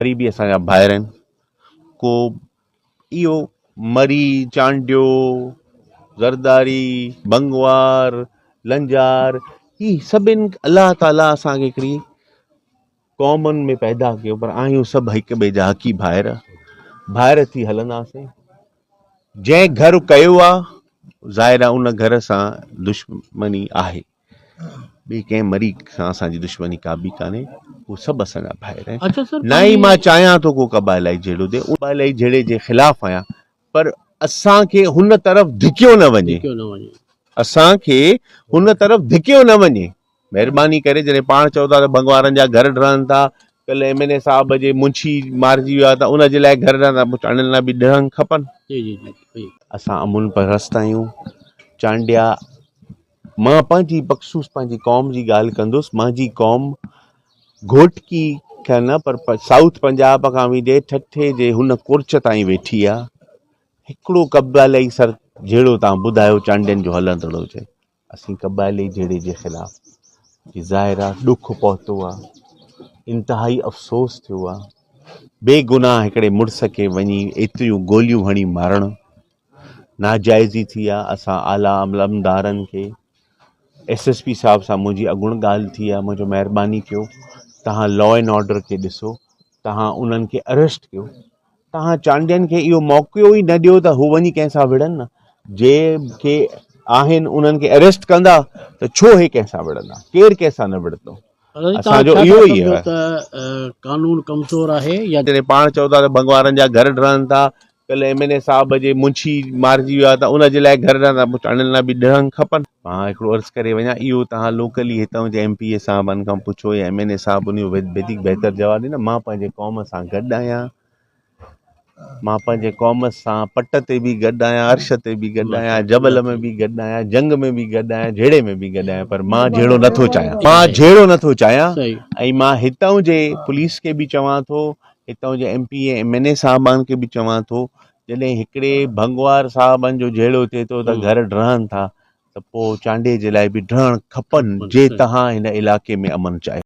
वरी बि असांजा भाइर आहिनि। को इहो मरी, चांडियो, ज़रदारी, बंगवार, लंजार, ही सभिनि अलाह ताला असांखे हिकिड़ी क़ौमुनि में पैदा कयो, पर आहियूं सभु हिक ॿिए जा हक़ी भाइर थी हलंदासीं। जंहिं घर कयो आहे ज़ाहिर आहे उन घर सां दुश्मनी आहे, ॿिए कंहिं मरी सां असांजी दुश्मनी का बि कान्हे। उहे सभु असांजा भाइर आहिनि। अच्छा सर, न ई मां चाहियां थो को क़बाइलाई जहिड़ो थे, क़बाइलाई जहिड़े जे ख़िलाफ़ आहियां, पर असांखे हुन तरफ़ धिकियो न वञे, असांखे हुन तरफ़ धिकियो न वञे। महिरबानी करे जॾहिं पाण चओ था त भंगवारनि जा घर ढहनि था, कल्ह MNA साहब जे मुंशी मारिजी वियो आहे त उन जे लाइ घर ढहंदा, चांडियुनि लाइ बि ढहनि खपनि। असां अमुन परस्त आहियूं। चांडिया, मां पंहिंजी बख़सूस पंहिंजी क़ौम जी ॻाल्हि कंदुसि। मुंहिंजी क़ौम घोटकी खां न पर साउथ पंजाब खां विझे ठठे जे हुन कुर्च ताईं वेठी आहे। हिकिड़ो क़बाइलाई सर जहिड़ो तव्हां ॿुधायो चांडियनि जो हलंदड़ो हुजे। असीं क़बाइलाई जहिड़े जे ख़िलाफ़ ज़ाहिर आहे ॾुख पहुतो आहे, इंतिहाई अफ़सोस थियो आहे। बेगुनाह हिकिड़े मुड़ुस खे वञी एतिरियूं गोलियूं हणी मारणु नाजाइज़ी थी आहे। असां आला अमलदारनि खे, SSP साहब सां मुंहिंजी अॻुण ॻाल्हि थी आहे, मुंहिंजो महिरबानी कयो, तव्हां लॉ एंड ऑर्डर खे ॾिसो, तव्हां उन्हनि खे अरेस्ट कयो। तव्हां चांडियनि खे इहो मौक़ो ई न ॾियो त हू वञी कंहिंसां विढ़नि न। जंहिंखे आहिनि उन्हनि खे अरेस्ट कंदा त छो हे कंहिंसां विढ़ंदा, केरु कंहिंसां न विढ़ंदो। असांजो इहो ई आहे त कानून कमज़ोर आहे या जॾहिं पाण चओ था त भंगवारनि जा घर ढहनि था, कल्ह MNA साहब जे मुंशी मारिजी वियो आहे त उन जे लाइ घर ढहंदा, चांडियुनि लाइ बि ढहनि खपनि। मां हिकिड़ो अर्ज़ु करे वञा, इहो तव्हां लोकली हितां जे MPA साहबनि खां पुछो या MNA साहब उन वधीक बहितर जवाबु ॾींदा। मां पंहिंजे क़ौम सां गॾु आहियां, मां पंहिंजे क़ौम सां पट ते बि गॾु आहियां, अर्श ते बि गॾु आहियां, जबल में बि गॾु आहियां, जंग में बि गॾु आहियां, जहिड़े में बि गॾु आहियां, पर मां जहिड़ो नथो चाहियां। ऐं मां हितां जे पुलिस खे बि चवां थो, हितां जे MPA MNA साहबान खे बि चवां थो, जॾहिं हिकिड़े भंगवार साहबनि जो जहिड़ो थिए थो त घर ढहनि था, त पोइ चांडे जे लाइ बि ढहण खपनि, जे तव्हां हिन इलाइक़े में अमन चाहियो।